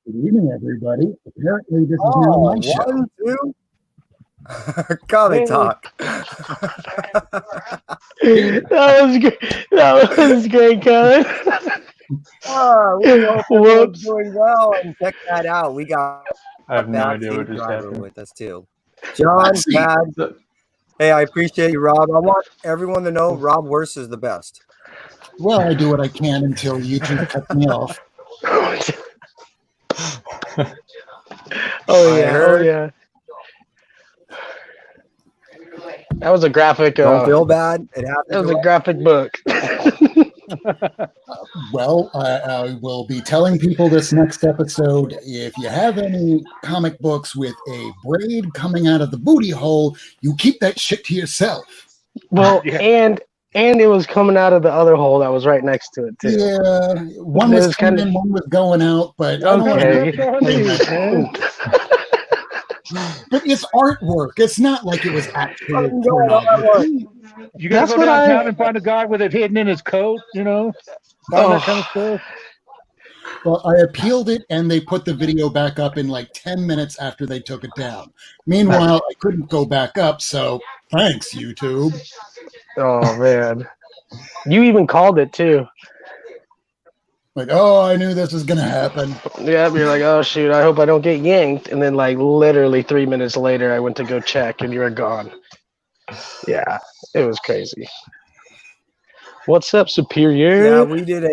Good evening, everybody. Apparently, this is now Oh, my show. 1, 2. Comic talk. That was great. That was great, Kevin. Oh, we hope everyone's Whoops. doing well, and check that out. We got I have no Bad idea what Safe just Driver happened. with us too. John, Let's see. Bad. Hey, I appreciate you, Rob. I want everyone to know Rob Worst is the best. Well, I do what I can until YouTube cuts me off. Oh I yeah, heard. yeah. That was a graphic. Don't feel bad. It happens. That was a graphic book. Well, I will be telling people this next episode, if you have any comic books with a braid coming out of the booty hole, you keep that shit to yourself. Well, Yeah. and it was coming out of the other hole that was right next to it too. Yeah, one It was was coming kinda- in, one was going out, but I don't want Okay. to explain that. But it's artwork. It's not like it was actual pornography. You gotta That's go what downtown I- and find a guy with it hidden in his coat, all that kind of stuff. Well, I appealed it, and they put the video back up in like 10 minutes after they took it down. Meanwhile, I couldn't go back up, so thanks, YouTube. Oh man, you even called it too. Like, oh, I knew this was going to happen. Yeah, you're like, oh shoot, I hope I don't get yanked. And then like literally 3 minutes later, I went to go check, and you were gone. Yeah, it was crazy. What's up, Superior? Yeah, we did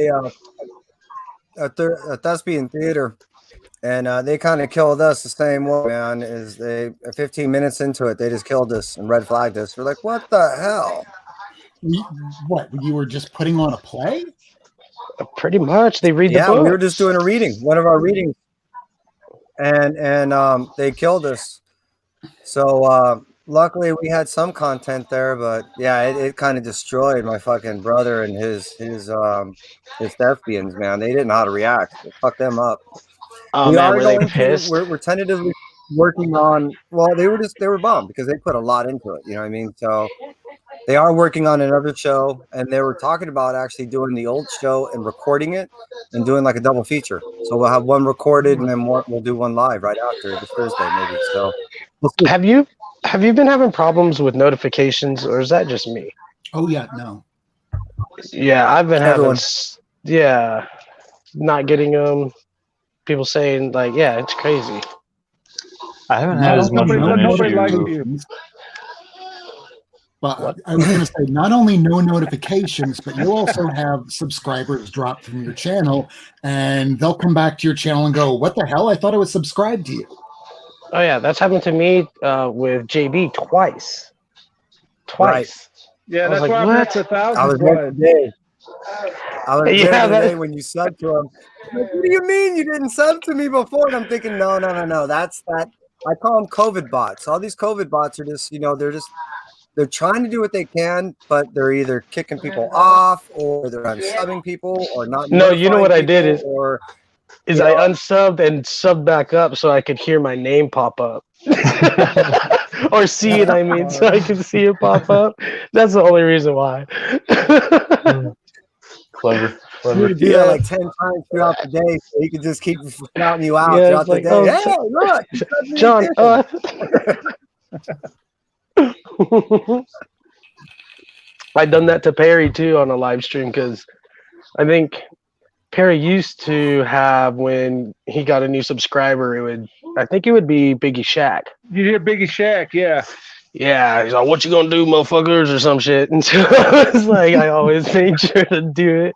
a thespian theater, and they kind of killed us the same way, man. 15 minutes into it, they just killed us and red flagged us. We're like, what the hell? What, you were just putting on a play? Pretty much, they read the Yeah, book. we were just doing a reading, one of our readings, and they killed us. So luckily we had some content there, but yeah, it kind of destroyed my fucking brother and his thespians, man. They didn't know how to react. It fucked them up. Oh man, were they pissed? We're tentatively working on. Well, they were bummed because they put a lot into it. You know what I mean? So they are working on another show, and they were talking about actually doing the old show and recording it and doing like a double feature. So we'll have one recorded and then we'll do one live right after this Thursday, maybe. So we'll see. Have you been having problems with notifications, or is that just me? Oh, yeah, no. Yeah, I've been Everyone. not getting people saying like, yeah, it's crazy. I haven't had as much of an Nobody issue. likes you. But I was going to say, not only no notifications, but you also have subscribers drop from your channel, and they'll come back to your channel and go, what the hell? I thought I was subscribed to you. Oh yeah, that's happened to me with JB twice. Yeah, I was that's like, why I'm what? at the I 1,000 was there blood. today. I was Yeah, there today that- when you subbed to him. Like, what do you mean you didn't sub to me before? And I'm thinking, no. That's that. I call them COVID bots. All these COVID bots are just, they're trying to do what they can, but they're either kicking people off or they're unsubbing people or not. No, you know what I did notifying people, is I unsubbed and subbed back up so I could hear my name pop up. Or see it, I mean, so I could see it pop up. That's the only reason why. Clever. You would do that like 10 times throughout the day, so he could just keep shouting you out Yeah, throughout it's the like, day. oh, Hey, look, John, I done that to Perry too on a live stream because I think Perry used to have, when he got a new subscriber, I think it would be Biggie Shack. You hear Biggie Shack, yeah. Yeah, he's like, "What you gonna do, motherfuckers," or some shit. And so I was like, I always made sure to do it.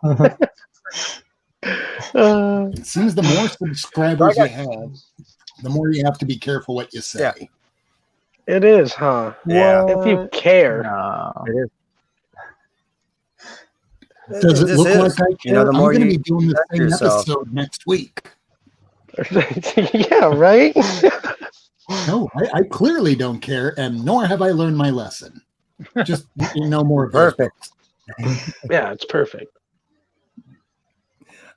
It seems the more subscribers you have, the more you have to be careful what you say. Yeah. It is, huh? Yeah. If you care. No. It is. Does it just look is. like I care? The I'm more going to you be doing the accept same yourself. episode next week. Yeah, right? No, I clearly don't care, and nor have I learned my lesson. Just more of it. Perfect. Yeah, it's perfect.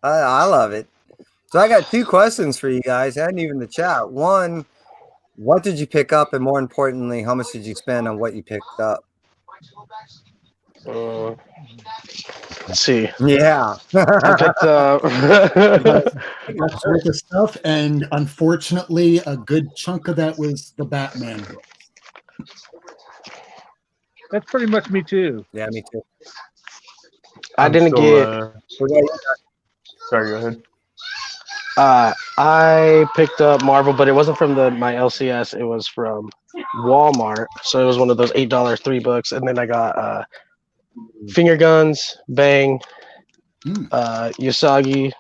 I love it. So I got 2 questions for you guys, and even the chat. One, what did you pick up, and more importantly, how much did you spend on what you picked up? Let's see. Yeah. I picked up. That's worth of stuff, and unfortunately, a good chunk of that was the Batman book. That's pretty much me too. Yeah, me too. I didn't get. Sorry, go ahead. I picked up Marvel, but it wasn't from my LCS. It was from Walmart. So it was one of those $8 3 books, and then I got Finger Guns, Bang, Usagi,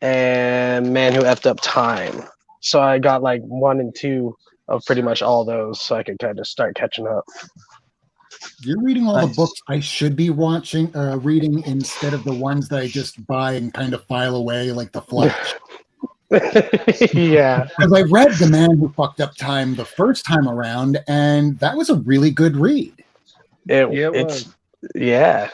and Man Who Effed Up Time. So I got like 1 and 2 of pretty much all those, so I could kind of start catching up. You're reading all Nice. the books I should be reading instead of the ones that I just buy and kind of file away like the Flash. Yeah. Because I read The Man Who Fucked Up Time the first time around, and that was a really good read. It's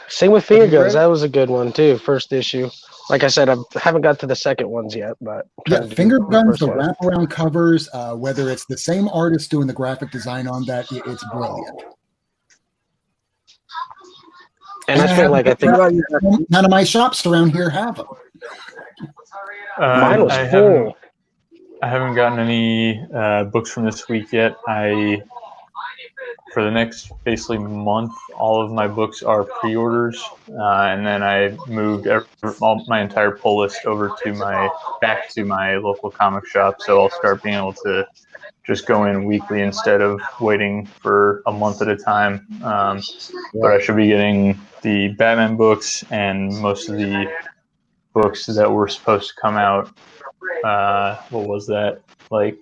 same with Finger Have you read Guns. it? That was a good one too. First issue. Like I said, I haven't got to the second ones yet, but Yeah, Finger Guns, the one. wraparound covers, whether it's the same artist doing the graphic design on that, it's brilliant. And I spent like I think None of my shops around here have them. mine was I full. haven't gotten any books from this week yet. For the next basically month, all of my books are pre-orders, and then I moved my entire pull list over back to my local comic shop. So I'll start being able to just go in weekly instead of waiting for a month at a time. But I should be getting the Batman books and most of the books that were supposed to come out. What was that? Like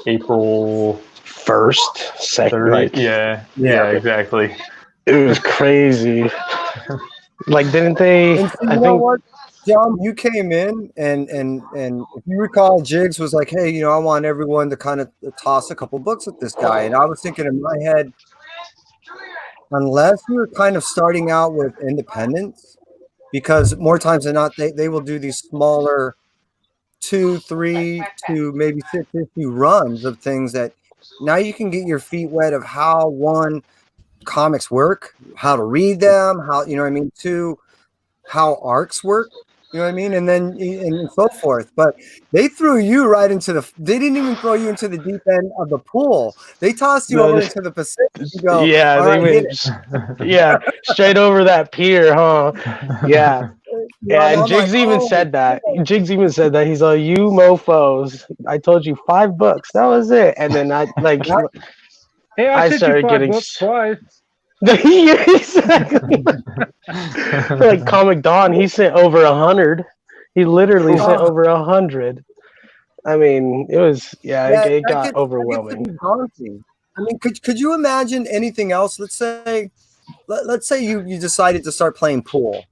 April 1st, second, 3rd? like, Yeah, exactly. it was crazy. Like, didn't they? And so I you know think what, John, you came in and if you recall, Jigs was like, hey, I want everyone to kind of toss a couple books at this guy. And I was thinking in my head, unless you're kind of starting out with independents, because more times than not, they will do these smaller 2, 3 to maybe 6 issue runs of things that now you can get your feet wet of how comics work, how to read them, how, two, how arcs work, and then and so forth. But they threw you right into they didn't even throw you into the deep end of the pool. They tossed you over into the Pacific. You go, yeah, all they right, went, straight over that pier, huh? Yeah. Yeah, and I'm Jigs like, even oh, said that. Jigs even said that. He's like, "You mofos! I told you 5 books. That was it." And then I like, Hey, I sent you started 5 getting books twice. exactly. Like Comic Dawn, he sent over 100. He literally sent over 100. I mean, it was it got overwhelming. That gets to be daunting. I mean, could you imagine anything else? Let's say you decided to start playing pool,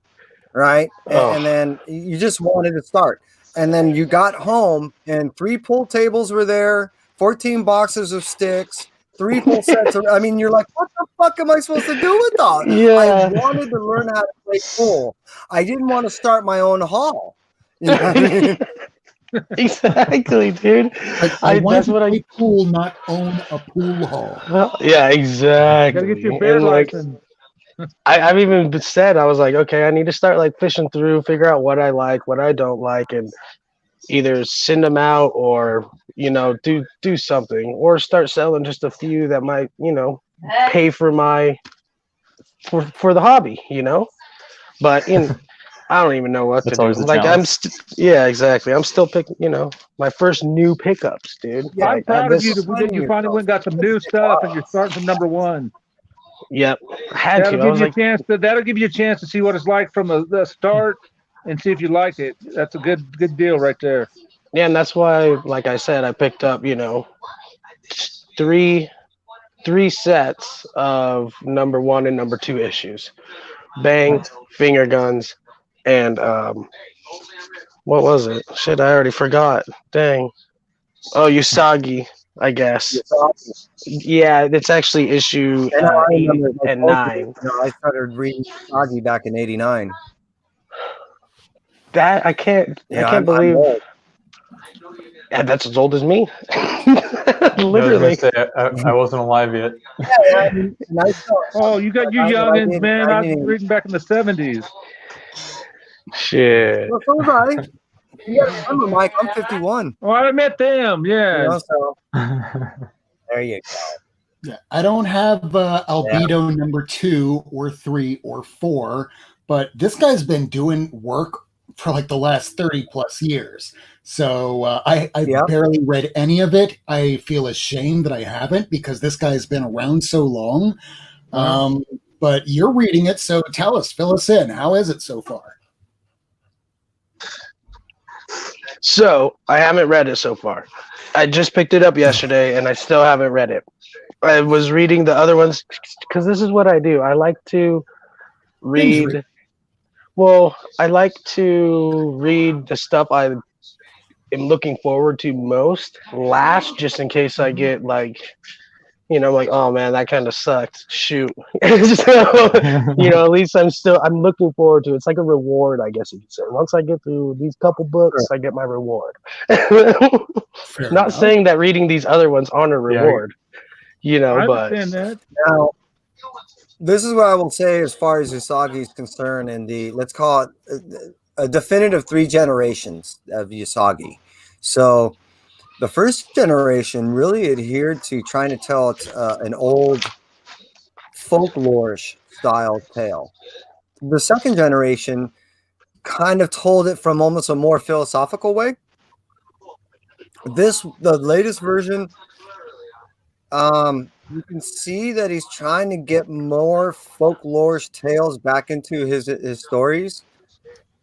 right? And then you just wanted to start, and then you got home and 3 pool tables were there, 14 boxes of sticks, 3 full sets of. I mean, you're like, what the fuck am I supposed to do with that? Yeah. I wanted to learn how to play pool. I didn't want to start my own hall. You know what I mean? Exactly, dude. I want to play pool, not own a pool hall. Well, yeah, exactly. Gotta get your beard And, like, license. I've even said, I was like, okay, I need to start like fishing through, figure out what I like, what I don't like, and either send them out or do something, or start selling just a few that might pay for for the hobby, But I don't even know what to do. Like exactly. I'm still picking, my first new pickups, dude. Yeah, I'm proud of you that you finally went and got some new stuff and you're starting from number 1. Yep, I had to. I was like, that'll give you a chance to see what it's like from the start and see if you like it. That's a good deal right there. yeah, and that's why, like I said, I picked up, three sets of number 1 and number 2 issues. Bang, Finger Guns, and what was it? Shit, I already forgot. Dang. Oh, Usagi, I guess. Yeah, it's actually issue 8 and 9. I started reading Usagi back in '89. That I can't believe. Yeah, that's as old as me. I was Literally. gonna say, I wasn't alive yet. And I felt, Oh, you got you I youngins, didn't- man. I I was didn't- reading back in the 70s. Shit. well, so was I. You gotta remember, Mike, I'm 51. Oh, I met them. You Yeah. know, so there you go. Yeah, I don't have Albedo number 2 or 3 or 4, but this guy's been doing work for like the last 30 plus years. So I Yeah. barely read any of it. I feel ashamed that I haven't because this guy's been around so long. But you're reading it, so tell us, fill us in. How is it so far? So I haven't read it so far. I just picked it up yesterday and I still haven't read it. I was reading the other ones because this is what I do. I like to Binge read. Well, I like to read the stuff I am looking forward to most last, just in case I get like, like, oh man, that kind of sucked. Shoot. So, at least I'm looking forward to it. It's like a reward, I guess you could say. Once I get through these couple books, I get my reward. Fair Not enough. saying that reading these other ones aren't a reward, I but understand that. Now, this is what I will say as far as Usagi is concerned, and let's call it a definitive 3 generations of Usagi. So, the first generation really adhered to trying to tell an old folklore style tale. The second generation kind of told it from almost a more philosophical way. The latest version, you can see that he's trying to get more folklore tales back into his stories,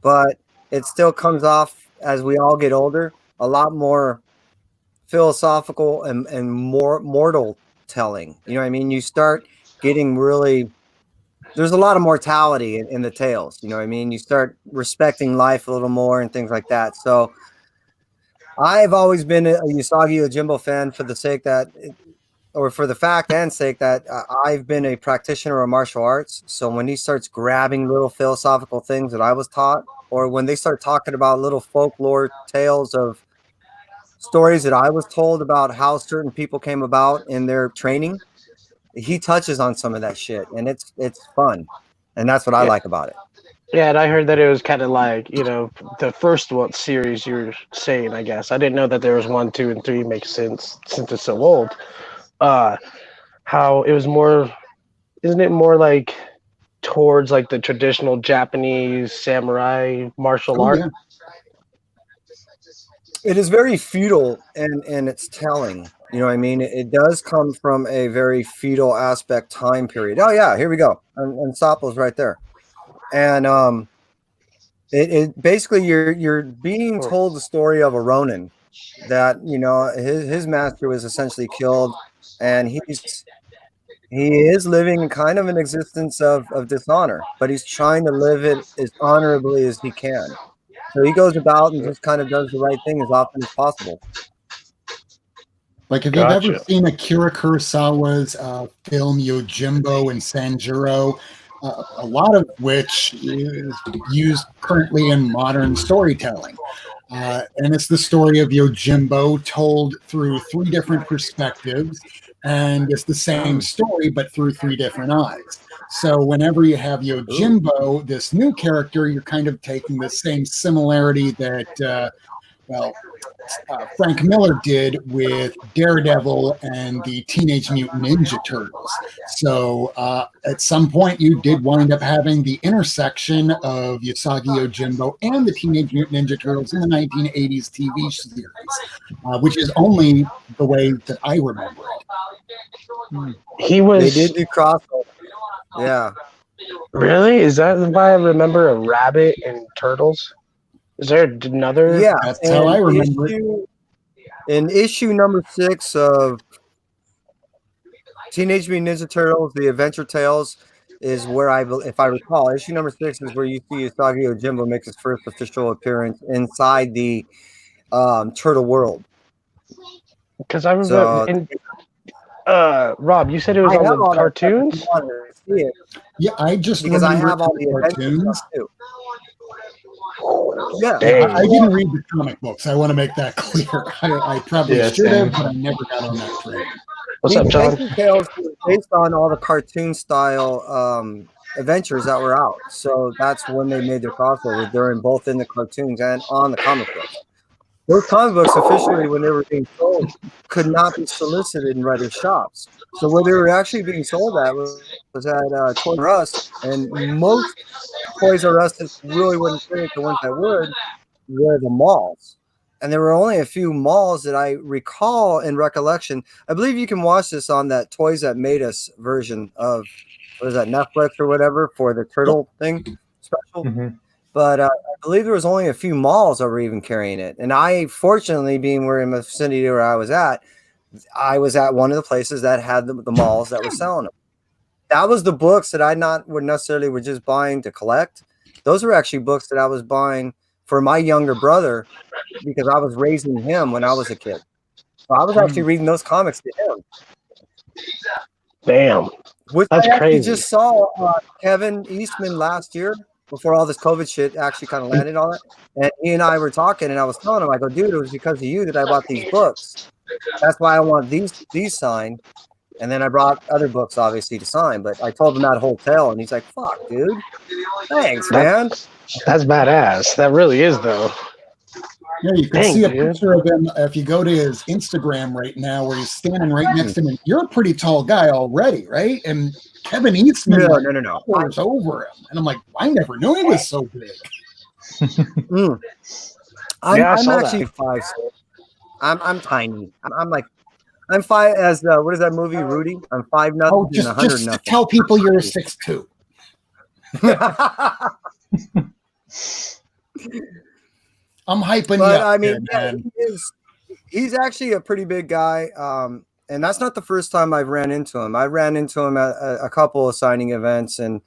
but it still comes off, as we all get older, a lot more philosophical and more mortal telling. You know what I mean? You start getting really, there's a lot of mortality in the tales. You know what I mean? You start respecting life a little more and things like that. So I've always been a Usagi Yojimbo fan for the sake that, or for the fact and sake that I've been a practitioner of martial arts. So when he starts grabbing little philosophical things that I was taught, or when they start talking about little folklore tales of stories that I was told about how certain people came about in their training, he touches on some of that shit, and it's fun, and that's what I like about it. yeah, and I heard that it was kind of like the first one series you're saying. I guess I didn't know that there was 1, 2, and 3. Makes sense since it's so old. How it was more, isn't it more like towards like the traditional Japanese samurai martial art? Yeah. It is very feudal and it's telling. You know what I mean? It does come from a very feudal aspect time period. Oh yeah, here we go. And Sapo's right there. And it basically you're being told the story of a Ronin that his master was essentially killed, and he is living in kind of an existence of dishonor, but he's trying to live it as honorably as he can. So he goes about and just kind of does the right thing as often as possible. Like, if you've ever seen Akira Kurosawa's film Yojimbo and Sanjuro, a lot of which is used currently in modern storytelling. And it's the story of Yojimbo told through 3 different perspectives, and it's the same story, but through 3 different eyes. So whenever you have Yojimbo, this new character, you're kind of taking the same similarity that, Frank Miller did with Daredevil and the Teenage Mutant Ninja Turtles. So at some point, you did wind up having the intersection of Usagi Yojimbo and the Teenage Mutant Ninja Turtles in the 1980s TV series, which is only the way that I remember it. They did do crossover. Yeah. Really? Is that why I remember a rabbit and turtles? Is there another? Yeah, that's how I remember it. In issue number 6 of Teenage Mutant Ninja Turtles: The Adventure Tales is where if I recall, issue number 6 is where you see Usagi Yojimbo make his first official appearance inside the turtle world. Because I remember, Rob, you said it was on the cartoons. Yeah, I just because I remember have all the cartoons. too. Yeah. Dang. I didn't read the comic books. I want to make that clear. I probably Yeah, should have, same. but I never got on that train. What's up, John? Adventure Tales was based on all the cartoon style adventures that were out. So that's when they made their crossover. They're in both in the cartoons and on the comic books. Those comic books officially, when they were being sold, could not be solicited in writer shops. So where they were actually being sold at was at Toys R Us, and most Toys R Us that really wouldn't carry it, the ones that would, were the malls. And there were only a few malls that I recall in recollection. I believe you can watch this on that Toys That Made Us version of, what is that, Netflix or whatever, for the turtle thing special. Mm-hmm. But I believe there was only a few malls that were even carrying it. And I, fortunately, being where in the vicinity where I was at one of the places that had the malls that were selling them. That was the books that I would necessarily were just buying to collect. Those were actually books that I was buying for my younger brother because I was raising him when I was a kid. So I was actually reading those comics to him. Damn. Which That's I actually crazy. just saw Kevin Eastman last year before all this COVID shit actually kind of landed on it. And he and I were talking, and I was telling him, I go, dude, it was because of you that I bought these books. That's why I want these signed. And then I brought other books, obviously, to sign. But I told him that whole tale, and he's like, fuck, dude. Thanks, man. That's badass. That really is, though. Yeah, you can Dang, see a dude. picture of him if you go to his Instagram right now, where he's standing right next to him. You're a pretty tall guy already, right? And Kevin Eastman No. towers over him, and I'm like, I never knew he was so big. I'm Yeah, I saw actually 5'6". I'm tiny. I'm five as what is that movie, Rudy? I'm 5 nothing Oh, and just 100 nothing. tell people you're a 6'2". I'm hyping But you up, I mean, man. he's actually a pretty big guy. And that's not the first time I've ran into him. I ran into him at a couple of signing events, and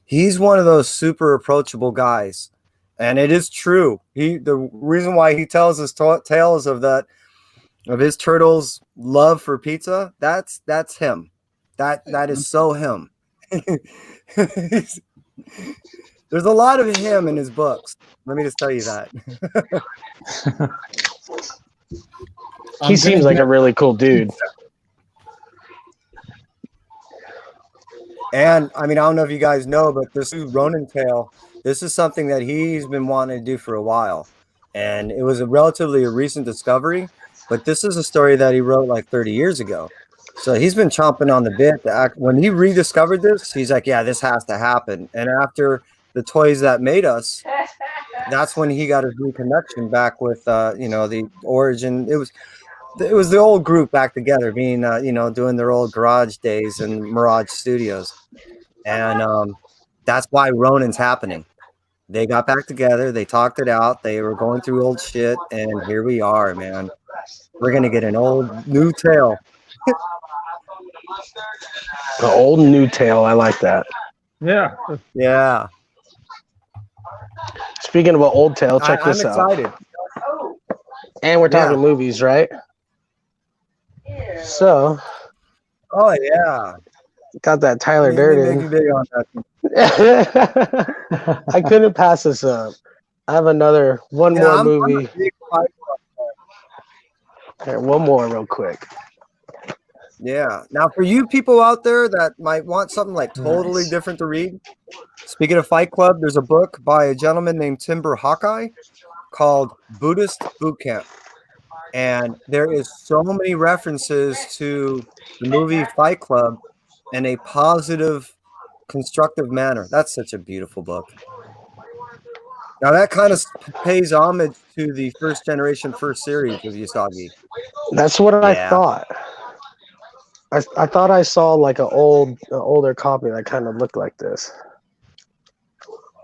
he's one of those super approachable guys. And it is true. The reason why he tells us tales of his turtles' love for pizza, that's him. That is so him. There's a lot of him in his books. Let me just tell you that. He seems like a really cool dude. And I mean, I don't know if you guys know, but this is Ronin Tale. This is something that he's been wanting to do for a while. And it was a relatively recent discovery, but this is a story that he wrote like 30 years ago. So he's been chomping on the bit to act. When he rediscovered this, he's like, yeah, this has to happen. And after the Toys That Made Us, that's when he got his reconnection back with, the origin. It was the old group back together, being, doing their old garage days and Mirage Studios. And that's why Ronin's happening. They got back together. They talked it out. They were going through old shit. And here we are, man. We're going to get an old new tale. The old new tale. I like that. Yeah. Yeah. Speaking of an old tale, check this out. I'm excited. And we're talking movies, right? So. Oh, yeah. Got that Tyler Durden. Big on that. I couldn't pass this up. I have one more movie. Here, one more real quick. Yeah. Now, for you people out there that might want something like totally different to read, speaking of Fight Club, there's a book by a gentleman named Timber Hawkeye called Buddhist Boot Camp. And there is so many references to the movie Fight Club in a positive, constructive manner. That's such a beautiful book. Now that kind of pays homage to the first series of Usagi. That's what I thought. I thought I saw like an older copy that kind of looked like this.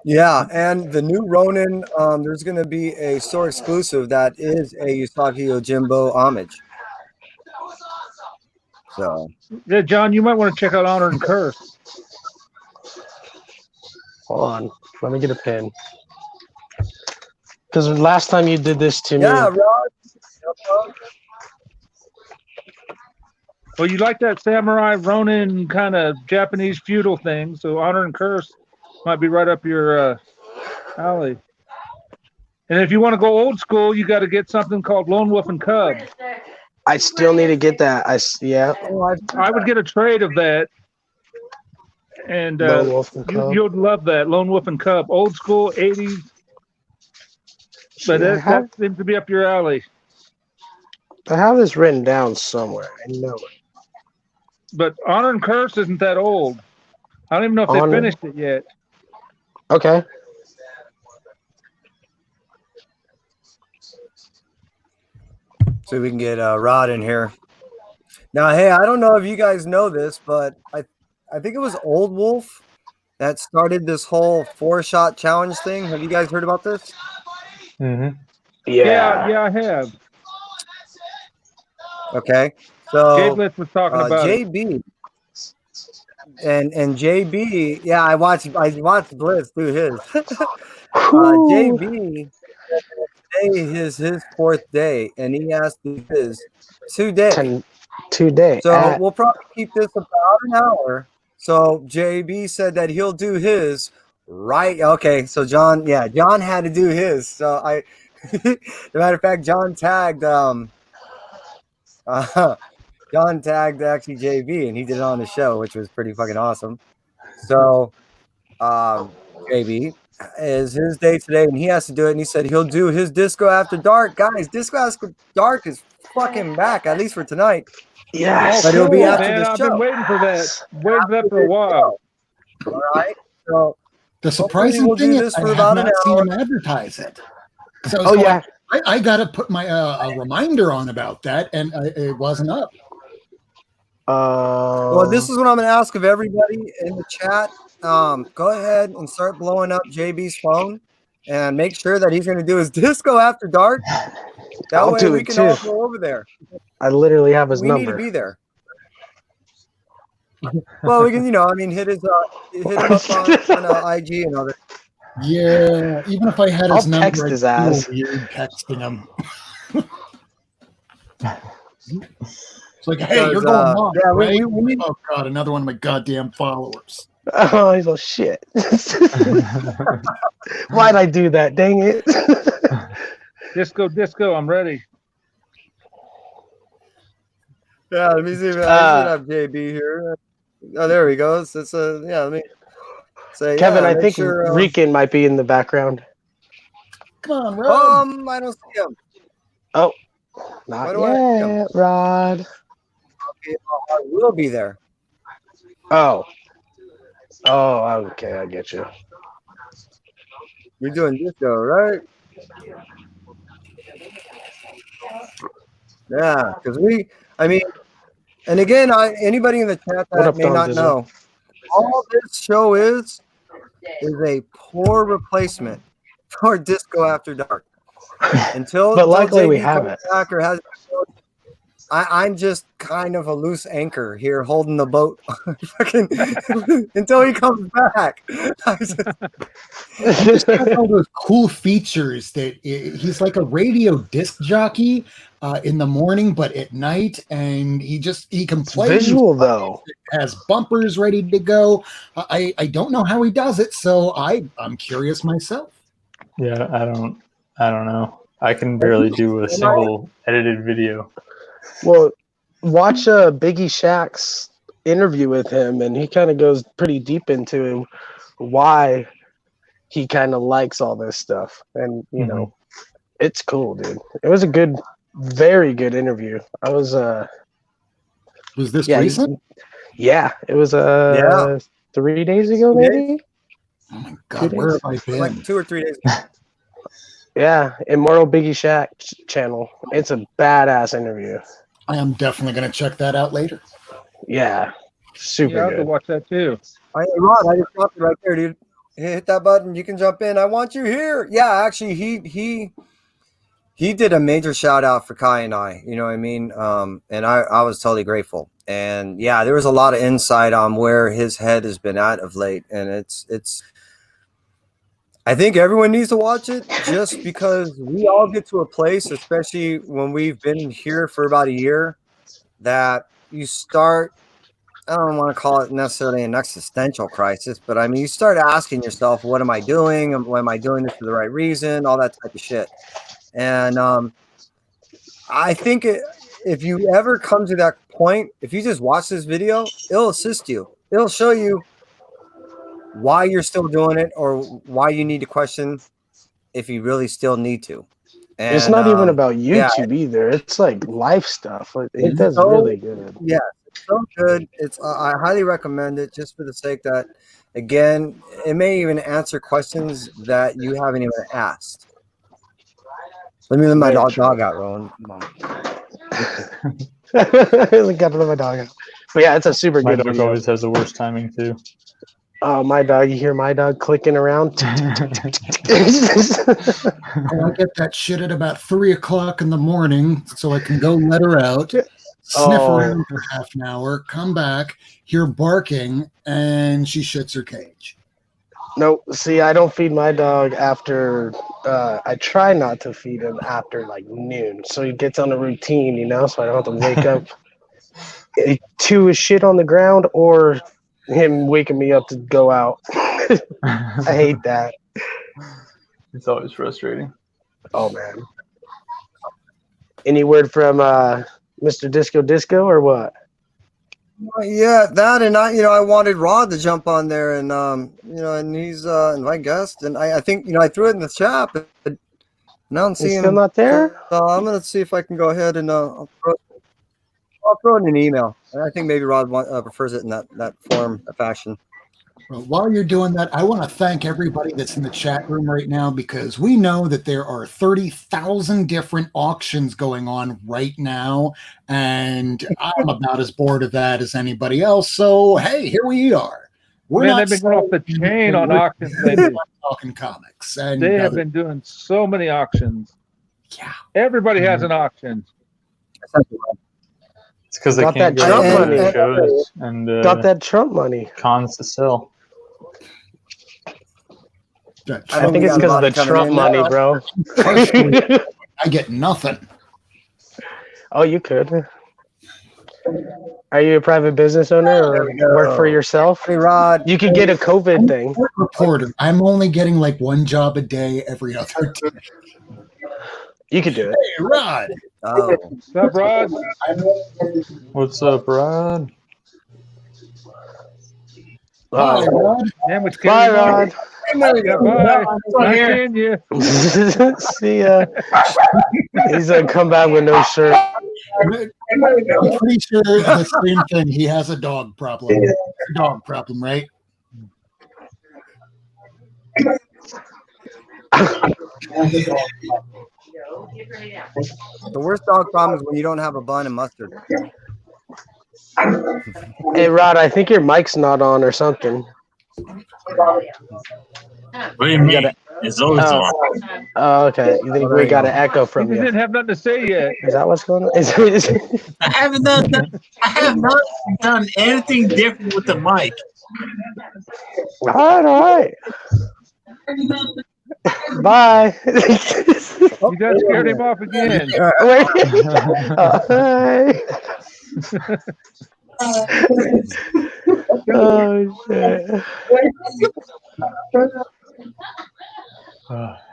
Yeah, and the new Ronin, there's going to be a store exclusive that is a Usagi Yojimbo homage. So, Yeah, John, you might want to check out Honor and Curse. Hold on, let me get a pen. Because last time you did this to me. Yeah, Rod. Well, you like that samurai Ronin kind of Japanese feudal thing, so Honor and Curse might be right up your alley. And if you want to go old school, you got to get something called Lone Wolf and Cub. I still need to get that. Yeah. I would get a trade of that, and Lone Wolf and Cub. you'd love that Lone Wolf and Cub, old school 80s. But that seems to be up your alley. I have this written down somewhere. I know it. But Honor and Curse isn't that old. I don't even know if they finished it yet. Okay. So we can get Rod in here. Now, hey, I don't know if you guys know this, but I think it was Old Wolf that started this whole 4-shot challenge thing. Have you guys heard about this? Mm-hmm. Yeah, I have. Okay, so Jay Blitz was talking about JB and JB. Yeah, I watched Blitz do his. JB today is his 4th day, and he has to do his today. So we'll probably keep this about an hour. So JB said that he'll do his right. Okay, so John had to do his. So as a matter of fact, John tagged actually JB, and he did it on the show, which was pretty fucking awesome. So JB is his day today, and he has to do it, and he said he'll do his Disco After Dark. Guys, Disco After Dark is fucking back, at least for tonight. Yes. But it'll be after man, the I've show. been waiting for that. Waiting for that for a while. All right. So The surprising we'll thing do is this I for have about not an seen hour. him advertise it. So Oh, yeah. I got to put my a reminder on about that, and it wasn't up. Well, this is what I'm going to ask of everybody in the chat. Go ahead and start blowing up JB's phone and make sure that he's going to do his Disco After Dark. That I'll way do we it can all too. go over there. I literally have his We number. need to be there. Well, we can, hit him up on IG and all that. Yeah, even if I had his I'll number, text I'd his feel ass. weird texting him. It's like, hey, you're Because, going on, yeah, right? we- Oh god, another one of my goddamn followers. Oh, he's all shit. Why'd I do that? Dang it. Disco, I'm ready. Yeah, let me see if I should have JB here. Oh, there he goes. It's let me say. Kevin, I make think sure, Rican might be in the background. Come on, Rod. I don't see him. Not Why do I see him? yet, Rod. Okay, I will be there. Oh, okay, I get you. You're doing disco, right? Yeah, because and again, anybody in the chat What that up, may Don not Dizzle? know, all this show is a poor replacement for Disco After Dark. But luckily we JB have comes it. back or has, I'm just kind of a loose anchor here holding the boat until he comes back. He's got all those cool features that he's like a radio disc jockey in the morning, but at night, and he can play Visual though. has bumpers ready to go. I don't know how he does it, so I'm curious myself. Yeah, I don't know. I can barely do a single edited video. Well, watch Biggie Shaq's interview with him, and he kind of goes pretty deep into why he kind of likes all this stuff. And, you know, it's cool, dude. It was a very good interview. Was this recent? Yeah, it was 3 days ago, maybe? Oh my god, where have I been? Like 2 or 3 days. Yeah, Immortal Biggie Shaq channel. It's a badass interview. I am definitely going to check that out later. Yeah, super Yeah, I have to good. watch that too. Rod, I just dropped it right there, dude. Hit that button. You can jump in. I want you here. Yeah, actually, he did a major shout out for Kai and I. You know what I mean? And I was totally grateful. And yeah, there was a lot of insight on where his head has been at of late, and it's. I think everyone needs to watch it just because we all get to a place, especially when we've been here for about a year, that you start I don't want to call it necessarily an existential crisis, but I mean, you start asking yourself, what am I doing? Am I doing this for the right reason? All that type of shit. And I think if you ever come to that point, if you just watch this video, it'll assist you. It'll show you why you're still doing it or why you need to question if you really still need to. And, it's not even about YouTube either. It's like life stuff. It does really good. Yeah, it's so good. I highly recommend it just for the sake that, again, it may even answer questions that you haven't even asked. Let me let my dog out, Rowan. Come on. Got to let my dog out. But yeah, it's a super My good dog video. always has the worst timing too. Oh, my dog! You hear my dog clicking around? And I get that shit at about 3 o'clock in the morning, so I can go let her out, sniff around for half an hour, come back, hear barking, and she shits her cage. No, see, I don't feed my dog after. I try not to feed him after like noon, so he gets on a routine, so I don't have to wake up to his shit on the ground or him waking me up to go out. I hate that. It's always frustrating. Oh man. Any word from Mr. Disco or what? Yeah, that and I wanted Rod to jump on there and and he's invite guest and I think I threw it in the chat, but now I'm seeing still not there. So I'm gonna see if I can go ahead and I'll throw it in an email. I think maybe Rod prefers it in that form of fashion. Well, while you're doing that, I want to thank everybody that's in the chat room right now because we know that there are 30,000 different auctions going on right now, and I'm about as bored of that as anybody else. So, hey, here we are. They've been going off the chain on auctions lately. Talking comics, and they have been doing so many auctions. Yeah, everybody has an auction. It's because they Got can't that Trump money. shows and Got that Trump money. cons to sell. I think it's because of the Trump money, bro. I get nothing. Oh, you could. Are you a private business owner or work for yourself? Hey, Rod. You could get a COVID thing. Reporter. I'm only getting like one job a day every other day. You could do it. Hey, Rod. Oh. What's up, Rod? What's up, Rod? Bye, Rod. Bye, Rod. Bye. Nice seeing you. See ya. He's gonna come back with no shirt. I'm pretty sure the same thing. He has a dog problem. Dog problem, right? The worst dog problem is when you don't have a bun and mustard. Hey, Rod, I think your mic's not on or something. What do you mean? It's always on. Oh, okay. You think we got an echo from He you? didn't have nothing to say yet. Is that what's going on? I have not done anything different with the mic. All right. Bye. You guys scared him off again. Wait. Hi. Oh shit.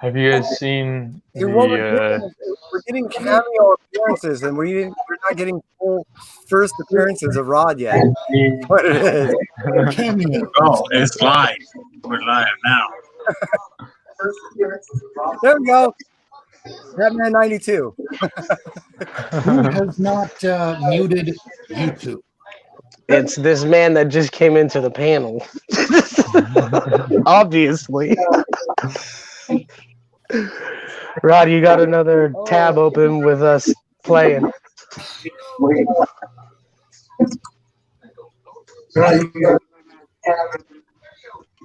Have you guys seen Dude, what we're the? doing is we're getting cameo appearances, and we're not getting full first appearances of Rod yet. What it is? Cameo. Oh, it's live. We're live now. There we go. Batman 92. Who has not muted YouTube? It's this man that just came into the panel. Obviously. Rod, you got another tab open with us playing.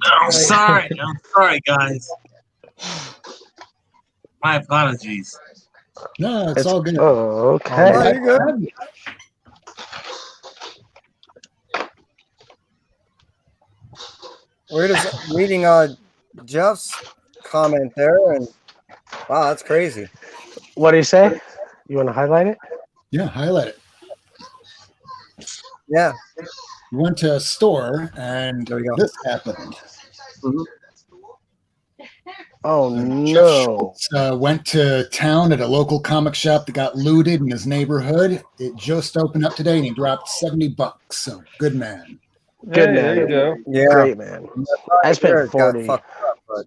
I'm sorry, guys. My apologies. No, it's all good. Oh, okay. There you go. We're just reading Jeff's comment there, and wow, that's crazy. What do you say? You want to highlight it? Yeah, highlight it. Yeah. We went to a store and There we go. this happened. Oh Jeff no! Schultz, went to town at a local comic shop that got looted in his neighborhood. It just opened up today and he dropped $70. So good man. Good Hey, there man. you go. Yeah. Great man. I Sure, spent it got 40. fucked up, but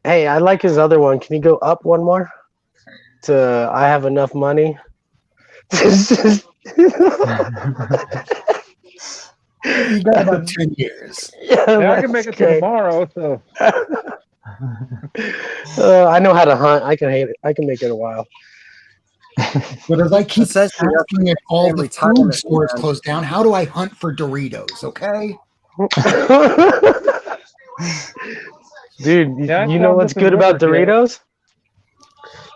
Hey, I like his other one. Can you go up one more? To I have enough money. You got about 10 years. Yeah, Yeah, I can make that's it to great. tomorrow. So I know how to hunt. I can hate it. I can make it a while. But as I keep Essentially, that's asking if all in the retirement, food stores man. close down, how do I hunt for Doritos? Okay. Dude, Yeah, you know found what's this in good about Riverdale. Doritos?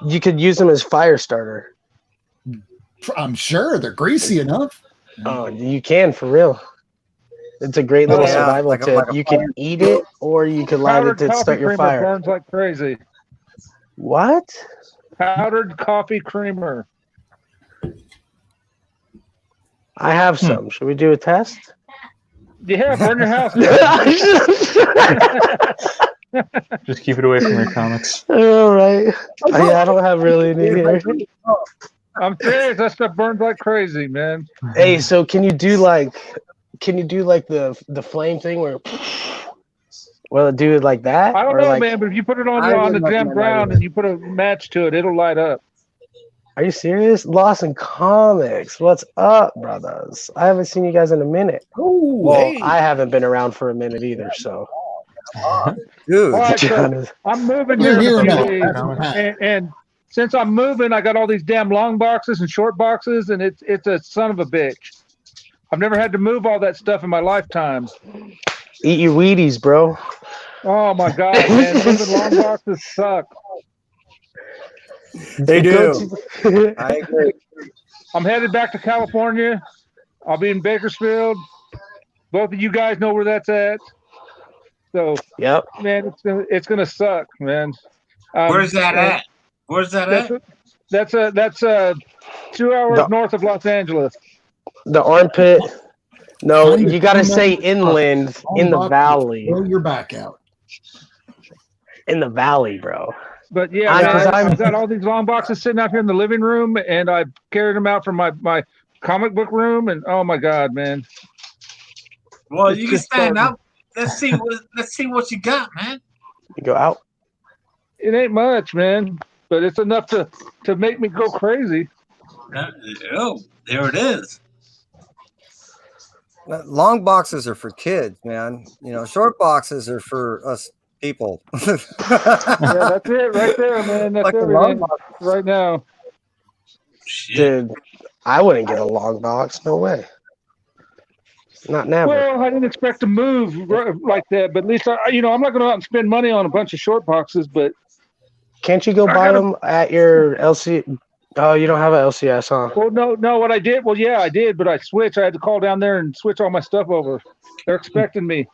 You could use them as fire starter. I'm sure they're greasy enough. Oh, you can for real. It's a great little Yeah, survival like a- tip. like a You can eat it, or you could light it powdered to coffee start your creamer fire. burns like crazy. What? Powdered coffee creamer. I have some. Should we do a test? Yeah, burn your house down. Just keep it away from your comics. All right. I don't have really any here. I'm serious. That stuff burns like crazy, man. Hey, so can you do like the flame thing where will it do it like that? I don't Or know, like, man, but if you put it on, I on the wouldn't damn recommend that ground either. and you put a match to it, it'll light up. Are you serious? Lawson Comics. What's up, brothers? I haven't seen you guys in a minute. Well, hey. I haven't been around for a minute either, so dude, All right, so John is- I'm moving You're here in here a now. few days, That's and since I'm moving, I got all these damn long boxes and short boxes, and it's a son of a bitch. I've never had to move all that stuff in my lifetime. eat your Wheaties, bro. Oh my god, man! Moving long boxes suck. they Go do. to- I agree. I'm headed back to California. I'll be in Bakersfield. Both of you guys know where that's at. So, Yep. man, it's gonna suck, man. Where's that at? Where's that at? That's 2 hours The- north of Los Angeles. The armpit. No, Find you gotta the say two inland, in the valley. Throw your back out. In the valley, bro. But yeah, I- man, 'cause I'm- I've got all these long boxes sitting out here in the living room, and I've carried them out from my comic book room, and oh my god, man! Well, It's you can just stand starting. up. Let's see what you got, man. You go out. It ain't much, man, but it's enough to make me go crazy. Oh, there it is. Long boxes are for kids, man. You know, short boxes are for us people. Yeah, that's it right there, man. That's Like a long everything box. right now. Shit. Dude, I wouldn't get a long box. No way. Not never. Well, I didn't expect to move like that, but at least I'm not going to go out and spend money on a bunch of short boxes. But Can't you go I buy gotta- them at your LC? Oh, you don't have an LCS, huh? well, no, what I did, well, yeah, I did, but I switched. I had to call down there and switch all my stuff over. They're expecting me.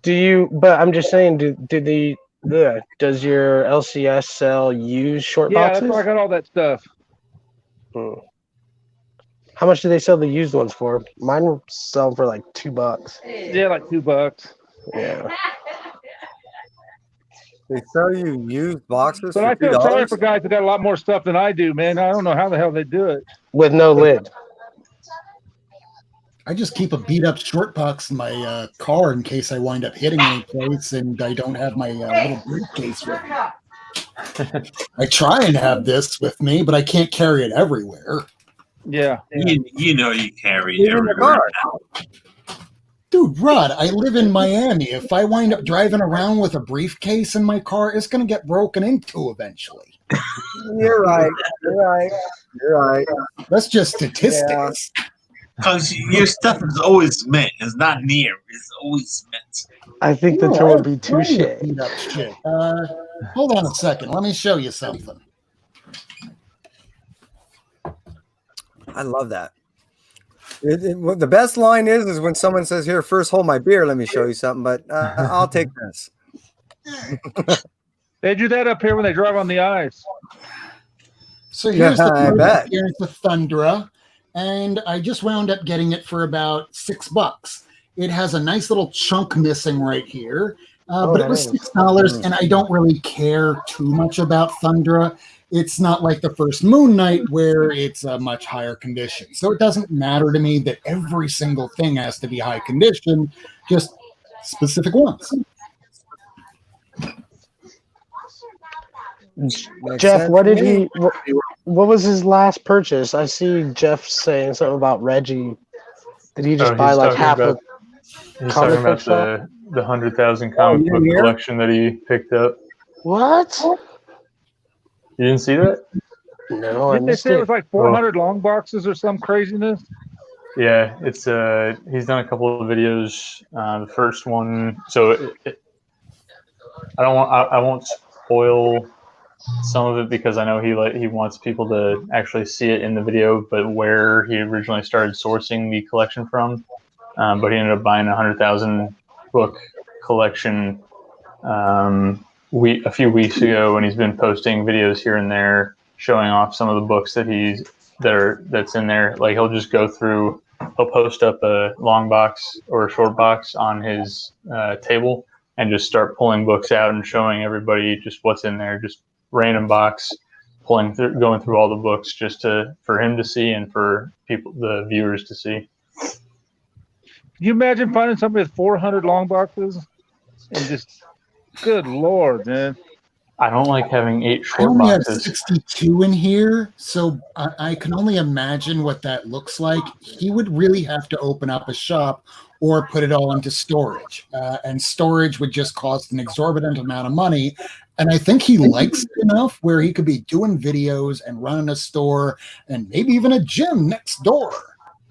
Do you? But I'm just saying, does your LCS sell used short Yeah, boxes? that's where I got all that stuff. Hmm. How much do they sell the used ones for? Mine sell for like $2. Yeah, like $2. Yeah. They sell you used boxes But for I feel sorry $2. for guys that got a lot more stuff than I do, man. I don't know how the hell they do it. With no lid. I just keep a beat up short box in my car in case I wind up hitting any place and I don't have my little briefcase with me. I try and have this with me, but I can't carry it everywhere. Yeah. You know you carry it Even the everywhere. car. Dude, Rod, I live in Miami. If I wind up driving around with a briefcase in my car, it's going to get broken into eventually. You're right. You're right. You're right. That's just statistics. Because your stuff is always meant. It's not near. It's always meant. I think the No, term I would be have plenty of touche. beat up shit. Hold on a second. Let me show you something. I love that. What the best line is when someone says, "Here, first hold my beer. Let me show you something." But I'll take this. They do that up here when they drive on the ice. So here's the I first bet. appearance of Thundra. and I just wound up getting it for about $6. It has a nice little chunk missing right here, but it was $6, and I don't really care too much about Thundra. It's not like the first Moon Knight where it's a much higher condition. So it doesn't matter to me that every single thing has to be high condition, just specific ones. Jeff, what did he? What was his last purchase? I see Jeff saying something about Reggie. Did he just buy like half of? He's talking about the 100,000 comic book collection that he picked up. What? You didn't see that? No, I Didn't they missed say it it. was like 400 long boxes or some craziness? Yeah, it's he's done a couple of videos. The first one, so I won't spoil some of it because I know he wants people to actually see it in the video, but where he originally started sourcing the collection from. But he ended up buying a 100,000 book collection a few weeks ago, and he's been posting videos here and there showing off some of the books that's in there. Like he'll post up a long box or a short box on his table and just start pulling books out and showing everybody just what's in there, just random box, going through all the books just for him to see and for the viewers to see. Can you imagine finding somebody with 400 long boxes and just, good Lord, man. I don't like having 8 I short only have boxes. 62 in here, so I can only imagine what that looks like. He would really have to open up a shop or put it all into storage, and storage would just cost an exorbitant amount of money. And I think he likes it enough where he could be doing videos and running a store and maybe even a gym next door.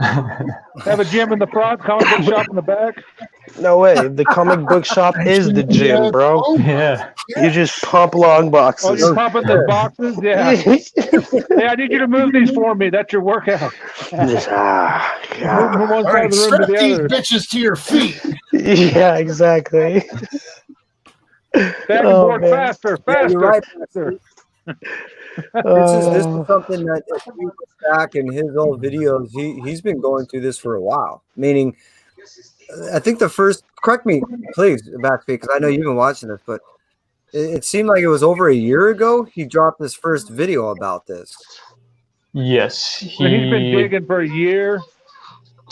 Have a gym in the front, comic book shop in the back. No way. The comic book shop is the gym, bro. Yeah. You just pump long Oh, boxes. you're pumping the boxes? Yeah. Hey, I need you to move these for me. That's your workout. Just, Move from one All side right, of the room strap to the these other. bitches to your feet. yeah, exactly. Back and Oh, forth, man. faster, Yeah, faster. you're right. faster. This is something that if you look back in his old videos, he's been going through this for a while. Meaning, I think the first, correct me, please, Backspeed, because I know you've been watching this, but it seemed like it was over a year ago he dropped his first video about this. Yes. So he's been digging for a year.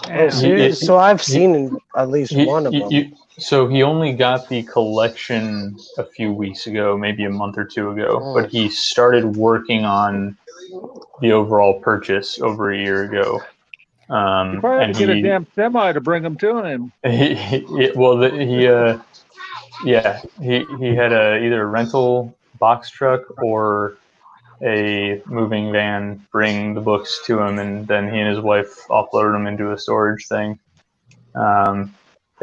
Oh, seriously? So I've seen at least one of them. So he only got the collection a few weeks ago, maybe a month or two ago, but he started working on the overall purchase over a year ago. You probably have to get a damn semi to bring them to him. He had either a rental box truck or a moving van bring the books to him, and then he and his wife offloaded them into a storage thing.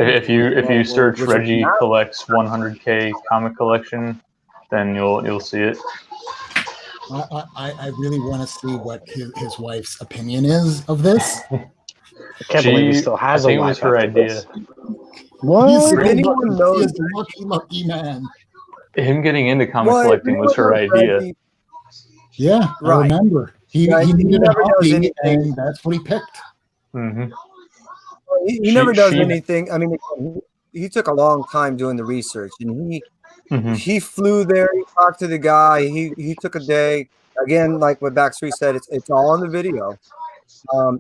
If you search Reggie Collects 100K comic collection, then you'll see it. I really want to see what his wife's opinion is of this. I can't believe he still has I a think it was wife her after idea. this. What? He's If anyone knows, a lucky man. Him getting into comic well, if collecting was her anyone knows idea. Reggie, Yeah, I Right. remember. He Right, he needed a never does hobby, anything. and that's what he picked. Mm-hmm. he never does She- anything. I mean, he took a long time doing the research, and Mm-hmm. he flew there. He talked to the guy. He took a day. Again, like what Backstreet said, it's all on the video.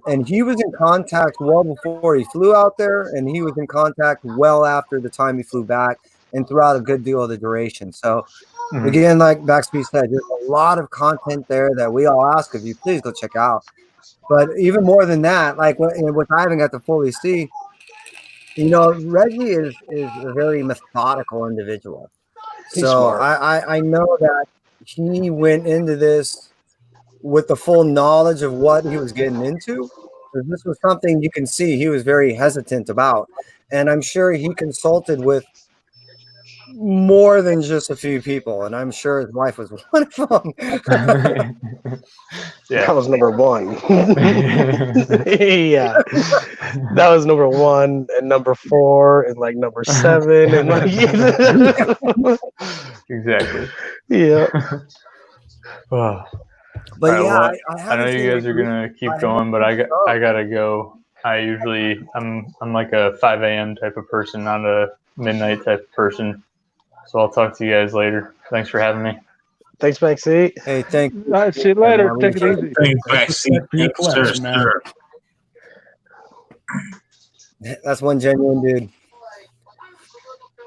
And he was in contact well before he flew out there, and he was in contact well after the time he flew back, and throughout a good deal of the duration. So, again, like Backstreet said, there's a lot of content there that we all ask of you. Please go check out. But even more than that, like what I haven't got to fully see, Reggie is a very methodical individual. He's So smart. I know that he went into this with the full knowledge of what he was getting into. This was something you can see he was very hesitant about. And I'm sure he consulted with more than just a few people. And I'm sure his wife was one of them. That was number one. Yeah. That was number one and number 4 and like number 7 and like Exactly. yeah. Oh. But All right, yeah, well, I haven't know seen you guys it. are gonna keep I going, but I haven't- gotta go. I'm like a 5 a.m. type of person, not a midnight type of person. So I'll talk to you guys later. Thanks for having me. Thanks, Maxie. Hey, thank All right, see you later. Take it easy. Thanks, backseat. For your Thank you, sir, collection, man. sir. That's one genuine dude.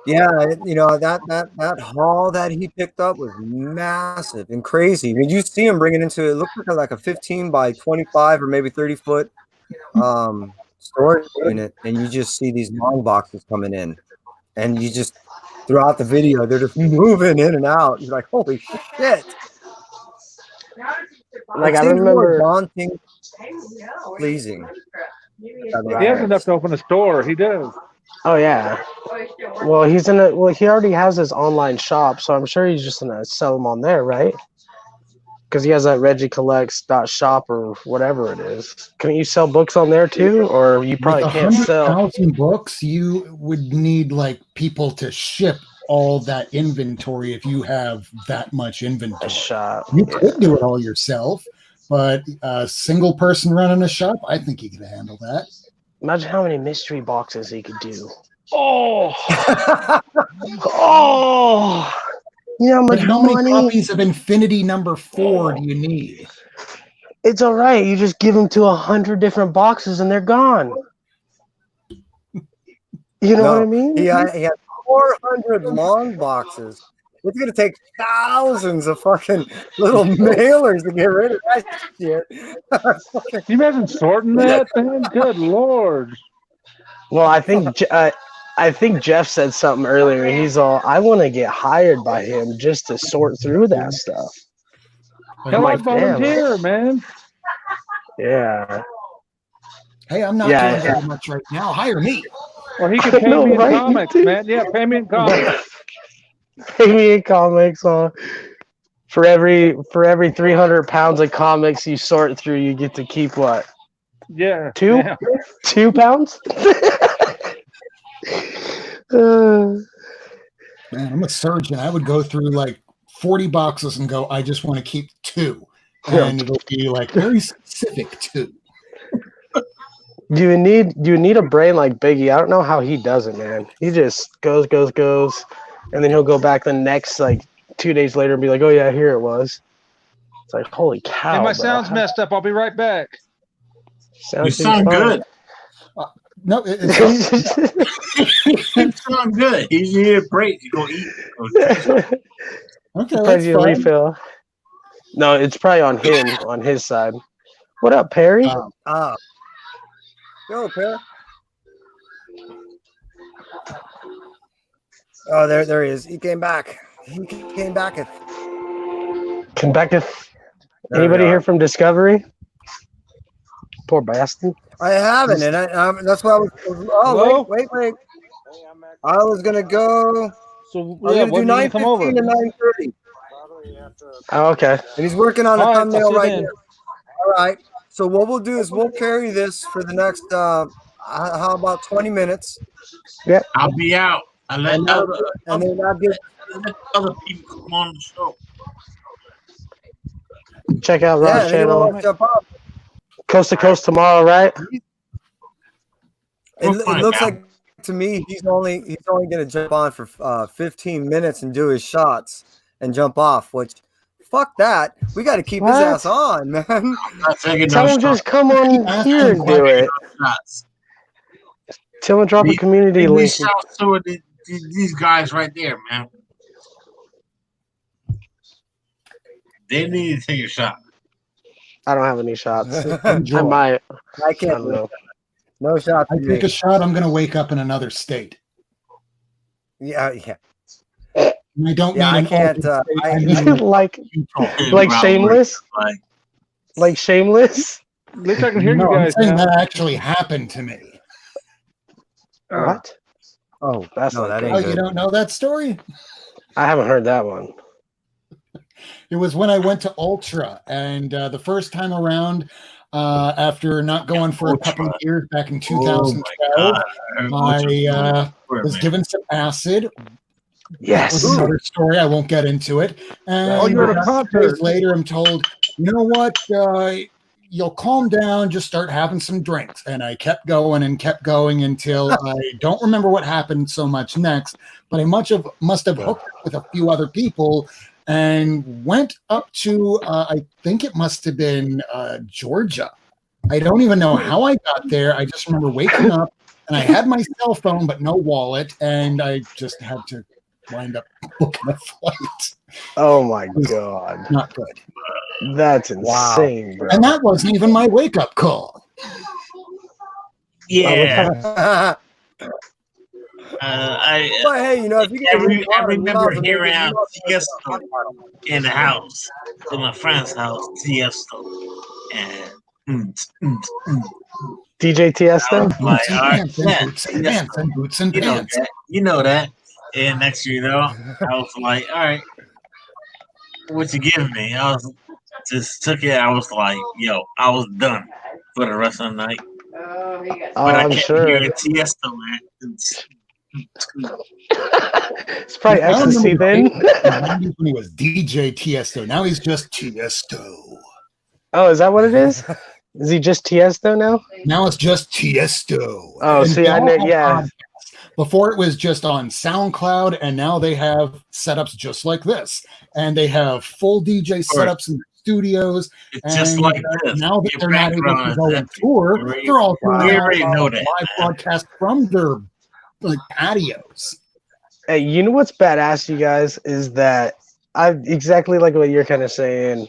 Yeah, you know that haul that he picked up was massive and crazy. I mean, you see him bringing into it looked like a 15 by 25 or maybe 30-foot storage unit, and you just see these long boxes coming in, and you just throughout the video they're just moving in and out. You're like, holy shit! Like It I seems more remember. daunting, pleasing. He has enough to open a store. He does. Oh yeah. Well, he already has his online shop, so I'm sure he's just gonna sell them on there, right? Because he has that ReggieCollects.shop or whatever it is. Can you sell books on there too, or you probably With can't sell 100,000 books, you would need like people to ship all that inventory if you have that much a inventory. shop? You Yeah. could do it all yourself, but a single person running a shop, I think he could handle that. Imagine how many mystery boxes he could do. Oh, Oh, you know how But much how many money? copies of Infinity #4 do you need? It's all right. You just give them to 100 different boxes and they're gone. You know what I mean? He had 400 long boxes. It's gonna take thousands of fucking little mailers to get rid of that shit. can you imagine sorting that, man? Good Lord. Well, I think Jeff said something earlier. He's all, I want to get hired by him just to sort through that stuff. Hell, like, I'd volunteer, man. Yeah. Hey, I'm not Yeah, doing very much right now. Hire me. Or he could pay No, me in right? comics, man. Yeah, pay me in comics. Pay me in comics on for every 300 pounds of comics you sort through, you get to keep what? Yeah. 2? yeah. 2 pounds? Man, I'm a surgeon. I would go through like 40 boxes and go, I just want to keep 2. And it'll be like very specific 2. Do you need a brain like Biggie? I don't know how he does it, man. He just goes, and then he'll go back the next like 2 days later and be like, "Oh yeah, here it was." It's like, holy cow! Hey, my bro. sound's messed up. I'll be right back. You Sounds sound good. No, it's You sound good. You need a break. You go eat. Go okay. Probably That's need a fine. refill. No, it's probably on him, on his side. What up, Perry? Go, Perry. Oh, there he is. He came back. He came back. Come back to There we anybody are. here from Discovery? Poor bastard. I haven't, and that's why I was. Oh, Hello? wait. I was gonna go. So I was yeah, gonna when do are you gonna come over? 9:15 to 9:30, Oh, okay. and he's working on a All right, I'll thumbnail see you right then. now. All right. So what we'll do is we'll carry this for the next. How about 20 minutes, I'll be out. I let and other, then I'll get. let other people come on the show. Check out Yeah, Rod's then channel. we'll jump up. Coast to Coast tomorrow, right? It find looks out. like to me he's only gonna jump on for 15 minutes and do his shots and jump off. Which, fuck that. We got to keep his What? ass on, man. I'm not taking Tell no him just come on here and do it. shots. Tell him drop a These- community link. These shots to these guys right there, man. They need to take a shot. I don't have any shots. I Enjoy. might. I I can't. don't know. No shot. I for take me. a shot, I'm going to wake up in another state. Yeah. And I don't Yeah, mean I an can't, altered state, I I- mean like control. Shameless? Like, Like Shameless? At least I can hear No, you I'm guys saying now. that actually happened to me. What? Oh, That's no, not that good. ain't Oh, you good. don't know that story? I haven't heard that one. It was when I went to Ultra, and the first time around, after not going for a couple of years back in 2012, I was given some acid. That was Yes. another story. I won't get into it. And Oh, you're at a a couple concert. days later, I'm told you know what? You'll calm down, just start having some drinks. And I kept going until I don't remember what happened so much next, but I must have hooked up with a few other people and went up to, I think it must have been Georgia. I don't even know how I got there. I just remember waking up and I had my cell phone, but no wallet. And I just had to wind up booking a flight. Oh my God. Not good. That's insane, bro. And that wasn't even my wake up call. Yeah. But hey, you know, if you get I remember hearing out Tiesto in the house, to my friend's house, Tiesto, and DJ Tiesto? like, all right, Boots and pants and boots and you know pants. that, you know that. And next thing you know, I was like, all right, what you give me? I was just took it. I was like, yo, I was done for the rest of the night. But I I'm kept sure. hearing Tiesto. It's probably ecstasy then. When he was DJ Tiesto, now he's just Tiesto. Oh, is that what it is? Is he just Tiesto now? Now it's just Tiesto. Oh, And see, they I all know, have yeah. podcasts. Before it was just on SoundCloud, and now they have setups just like this, and they have full DJ setups in the studios. It's just And like this. now that Your they're not able to background go is on tour, empty. they're all doing We already know that, live broadcast from their like patios. Hey, you know what's badass, you guys, is that I exactly like what you're kind of saying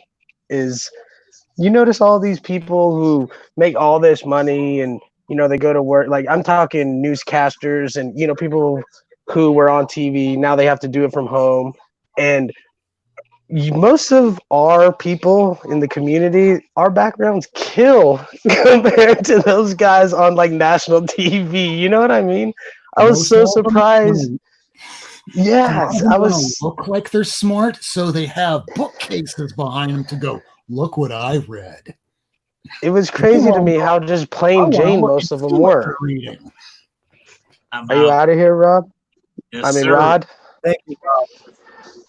is you notice all these people who make all this money and you know they go to work, like I'm talking newscasters and you know people who were on TV, now they have to do it from home. And most of our people in the community, our backgrounds kill compared to those guys on like national TV. You know what I mean? I was so surprised. Yes, I was. Look like they're smart, so they have bookcases behind them to go. Look what I read. It was crazy to me how just plain Jane most of them were. Are you out of here, Rob? Yes, I mean, sir. Rod. Thank you, Rob.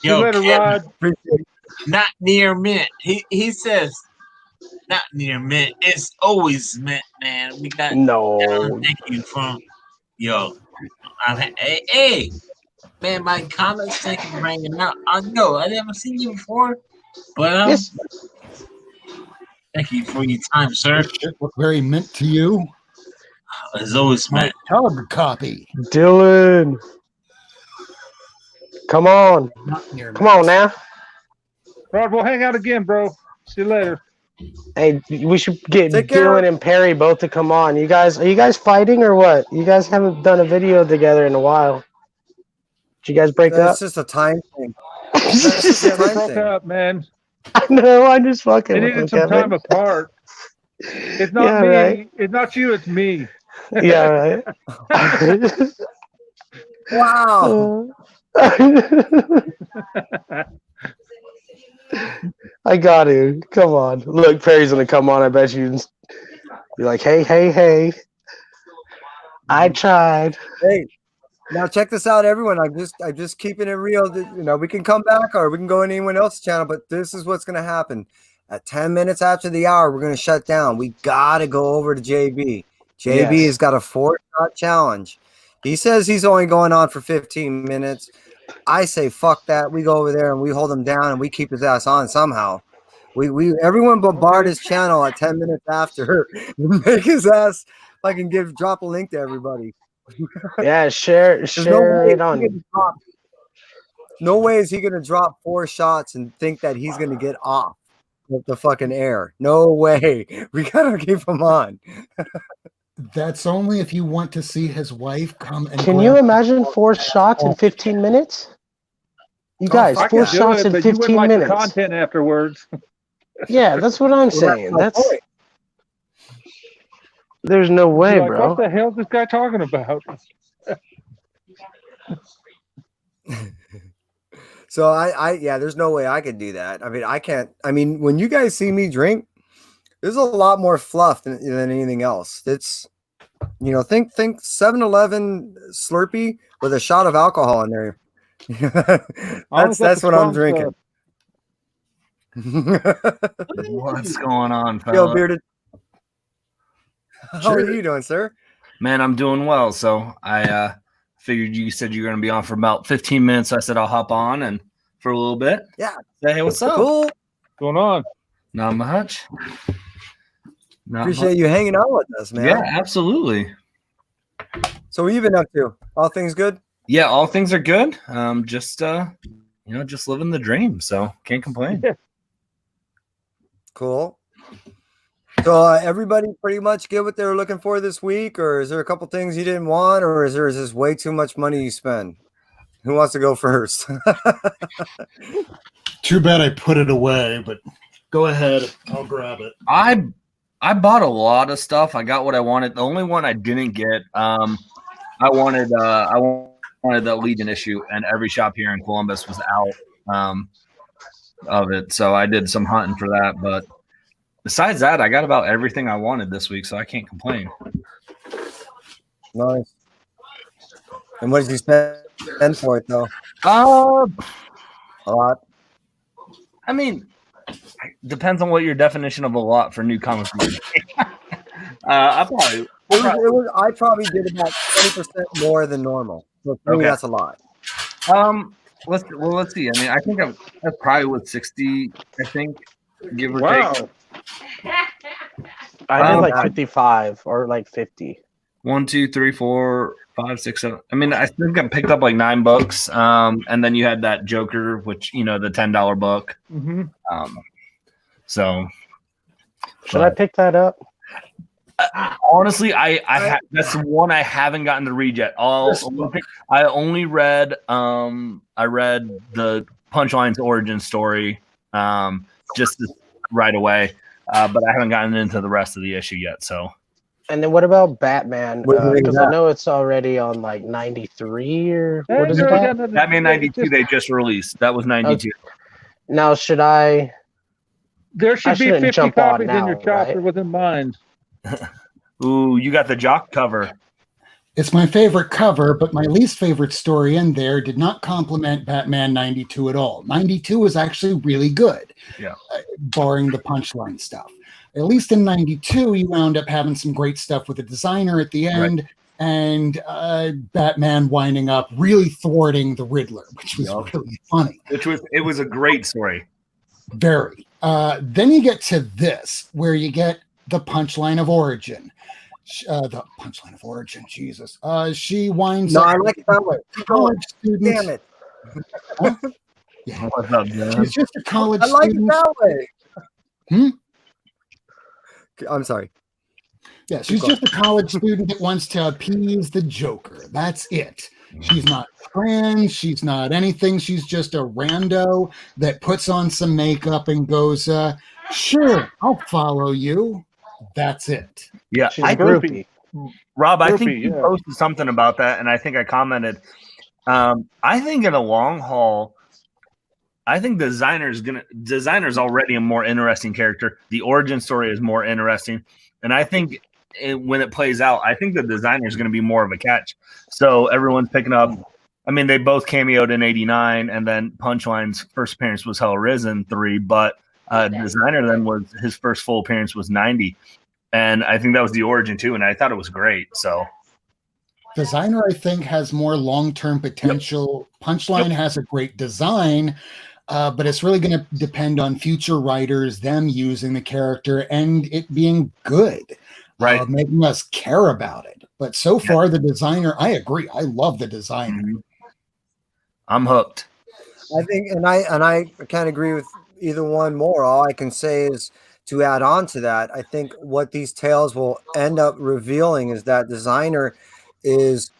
Yo, You better, Kevin, Rod. not near mint. He says not near mint. It's always mint, man. We got No. thank you from yo. Hey, man, my comment section ringing out. I know I never seen you before, but Yes. thank you for your time, sir. Shit look very mint to you. It's always My mint. tug copy. Dylan. Come on. Not near Come on now. Rod, we'll hang out again, bro. See you later. Hey, we should get Take care. Dylan and Perry both to come on. You guys, are you guys fighting or what? You guys haven't done a video together in a while. Did you guys break up? It's just a time thing. It's just a Yeah, they time broke thing. up, man. I know. I'm just fucking. They with needed them, some Kevin. time apart. It's not Yeah, me. right. It's not you. It's me. Yeah, right. Wow. I got to. Come on. Look, Perry's gonna come on. I bet you. Be like, hey. I tried. Hey, now check this out, everyone. I'm just keeping it real. You know, we can come back or we can go on anyone else's channel, but this is what's gonna happen. At 10 minutes after the hour, we're gonna shut down. We gotta go over to JB. JB Yes. has got a 4-shot challenge. He says he's only going on for 15 minutes. I say fuck that. We go over there and we hold him down and we keep his ass on somehow. We everyone bombard his channel at 10 minutes after. Make his ass fucking drop a link to everybody. Yeah, share There's it on. No way is he gonna drop 4 shots and think that he's gonna get off with the fucking air. No way. We gotta keep him on. That's only if you want to see his wife come and Can grab- you imagine 4 shots in 15 minutes? You guys, fuck 4 yeah. Do shots it, in but you wouldn't 15 like the minutes. content afterwards. Yeah, that's what I'm Well, saying. my That's point. there's no way, Like, bro. what the hell is this guy talking about? So I yeah, there's no way I could do that. I mean, I can't. I mean, when you guys see me drink, there's a lot more fluff than anything else. It's, you know, think 7-Eleven Slurpee with a shot of alcohol in there. I always got that's the what I'm strong drinking. stuff. What's going on, Yo, fella? bearded. How are you doing, sir? Man, I'm doing well. So I figured you said you're going to be on for about 15 minutes. So I said I'll hop on and for a little bit. Yeah. Say, hey, what's up? Cool. What's going on? Not much. Not Appreciate you hanging out with us, man. Yeah, absolutely. So what you been up to? All things good? Yeah, all things are good. Just just living the dream. So can't complain. Cool. So everybody pretty much get what they were looking for this week, or is there a couple things you didn't want, or is this way too much money you spend? Who wants to go first? Too bad I put it away, but go ahead. I'll grab it. I bought a lot of stuff. I got what I wanted. The only one I didn't get, I wanted the Legion issue, and every shop here in Columbus was out of it. So I did some hunting for that. But besides that, I got about everything I wanted this week, so I can't complain. Nice. And what did you spend for it though? A lot. I mean, depends on what your definition of a lot for new comics is. I probably did about 20% more than normal. So for me, that's a lot. Let's see. I mean, I think I probably was 60. I think, give or take. I did like 55 or like 50. 1, 2, 3, 4, 5, 6, 7. I mean, I think I picked up like $9. And then you had that Joker, which the $10 book. Mm-hmm. So should I pick that up? Honestly, that's the one I haven't gotten to read yet. I only read I read the Punchline's origin story just right away, but I haven't gotten into the rest of the issue yet. So, and then what about Batman? Because I know it's already on like 93 or what is it? Batman 92 they just released. That was 92. Now should I? There should be 50 copies in your chopper right? within mine. Ooh, you got the Jock cover. It's my favorite cover, but my least favorite story in there did not compliment Batman 92 at all. 92 was actually really good, barring the Punchline stuff. At least in 92, you wound up having some great stuff with the designer at the end, and Batman winding up really thwarting the Riddler, which was really funny. It was a great story. Very. Then you get to this, where you get the Punchline of Origin. The Punchline of Origin, Jesus. She winds up. I like it that way. College student. Damn it. Huh? Yeah. What's up, man? She's just a college I like student. it that way. Hmm? I'm sorry. Yeah, she's just a college student that wants to appease the Joker. That's it. She's not trans. She's not anything. She's just a rando that puts on some makeup and goes, sure, I'll follow you. That's it. Yeah, She's a groupie. Rob, I think you posted something about that, and I think I commented. I think in a long haul, I think designer's already a more interesting character. The origin story is more interesting, and I think when it plays out, I think the designer is going to be more of a catch. So everyone's picking up. I mean, they both cameoed in '89, and then Punchline's first appearance was Hell Risen 3, but designer then was his first full appearance was '90, and I think that was the origin too, and I thought it was great. So designer, I think, has more long-term potential. Punchline has a great design, but it's really going to depend on future writers, them using the character and it being good, right, making us care about it. But so far, the designer, I agree. I love the designer. Mm-hmm. I'm hooked. I think, and I can't agree with either one more. All I can say is to add on to that, I think what these tales will end up revealing is that designer is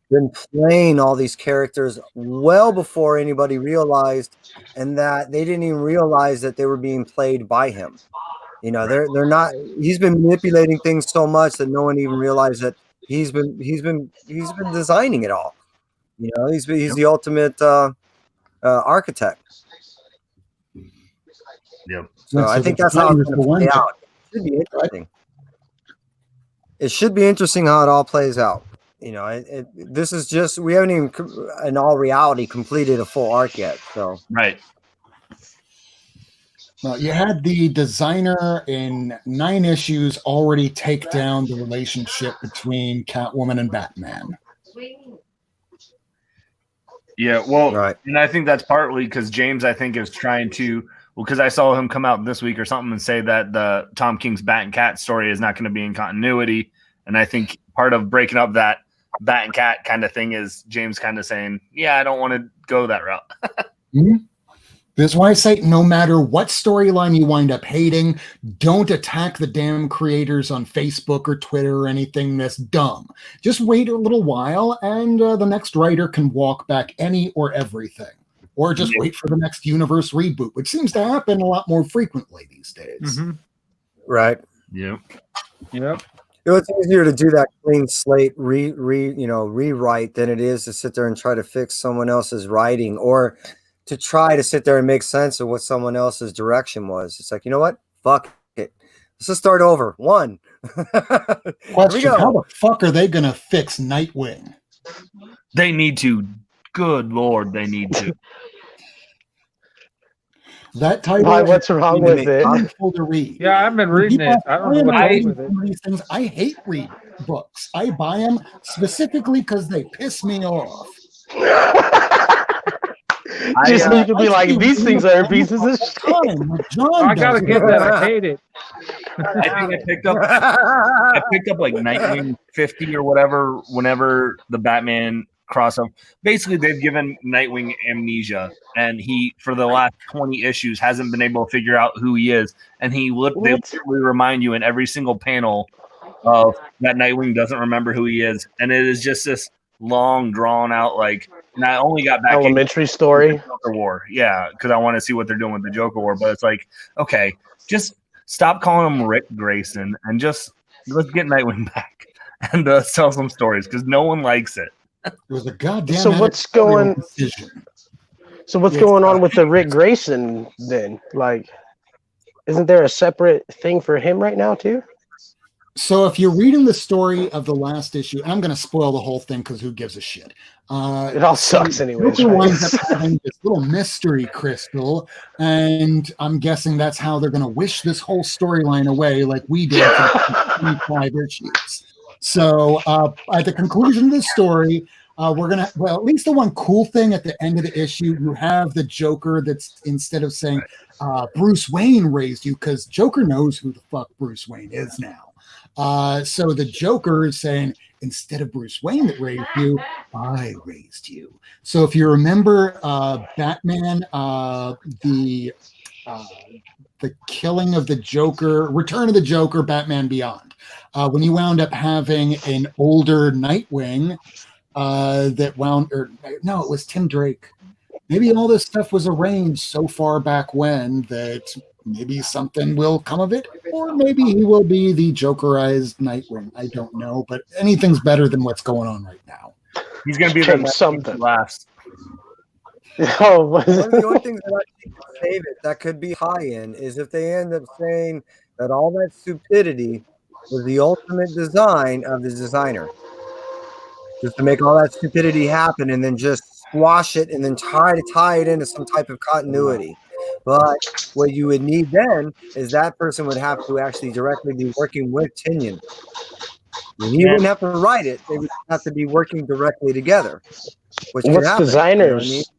been playing all these characters well before anybody realized, and that they didn't even realize that they were being played by him. They're not. He's been manipulating things so much that no one even realized that he's been designing it all. He's the ultimate architect. Yep. So I think that's how it's going to play out. It should be interesting. It should be interesting how it all plays out. This is just, we haven't even in all reality completed a full arc yet. So right. Well, you had the designer in 9 issues already take down the relationship between Catwoman and Batman. Yeah, well, Right. and I think that's partly because James, I think, is trying to. Well, because I saw him come out this week or something and say that the Tom King's Bat and Cat story is not going to be in continuity, and I think part of breaking up that Bat and Cat kind of thing is James kind of saying, "Yeah, I don't want to go that route." Mm-hmm. That's why I say no matter what storyline you wind up hating, don't attack the damn creators on Facebook or Twitter or anything that's dumb. Just wait a little while and the next writer can walk back any or everything. Or just wait for the next universe reboot, which seems to happen a lot more frequently these days. Mm-hmm. Right. Yep. It's easier to do that clean slate rewrite than it is to sit there and try to fix someone else's writing or to try to sit there and make sense of what someone else's direction was. It's like, you know what? Fuck it. Let's just start over. One. Question, how the fuck are they going to fix Nightwing? They need to. Good Lord, they need to. That title. Why? What's wrong with it? Painful to read. Yeah, I've been reading it. I don't know what's wrong with it. These things, I hate reading books. I buy them specifically because they piss me off. Just need to be like, these things are pieces of shit. I gotta get that. I hate it. I think I picked up like Nightwing 50 or whatever whenever the Batman crossover. Basically, they've given Nightwing amnesia, and he, for the last 20 issues, hasn't been able to figure out who he is. And they literally remind you in every single panel of that Nightwing doesn't remember who he is, and it is just this long, drawn out, like. And I only got back elementary story Joker War, yeah, because I want to see what they're doing with the Joker War. But it's like, okay, just stop calling him Rick Grayson and just let's get Nightwing back and sell some stories because no one likes it. It was a goddamn. So what's going? So what's going on with the Rick Grayson then? Like, isn't there a separate thing for him right now too? So if you're reading the story of the last issue, and I'm going to spoil the whole thing because who gives a shit? It all sucks anyways. Joker winds up having this little mystery crystal, and I'm guessing that's how they're going to wish this whole storyline away, like we did for 25 issues. So at the conclusion of the story, we're going to, well, at least the one cool thing at the end of the issue, you have the Joker that's, instead of saying Bruce Wayne raised you, because Joker knows who the fuck Bruce Wayne is now. So the Joker is saying, instead of Bruce Wayne that raised you, I raised you. So if you remember Batman, the killing of the Joker, Return of the Joker, Batman Beyond, when you wound up having an older Nightwing it was Tim Drake. Maybe all this stuff was arranged so far back when that maybe something will come of it, or maybe he will be the Jokerized Nightwing. I don't know, but anything's better than what's going on right now. He's going to be the something last. Oh, one of the only things that I think to save it that could be high-end is if they end up saying that all that stupidity was the ultimate design of the designer. Just to make all that stupidity happen and then just squash it and then try to tie it into some type of continuity. But what you would need then is that person would have to actually directly be working with Tynion. And he wouldn't have to write it; they would have to be working directly together. What's designer's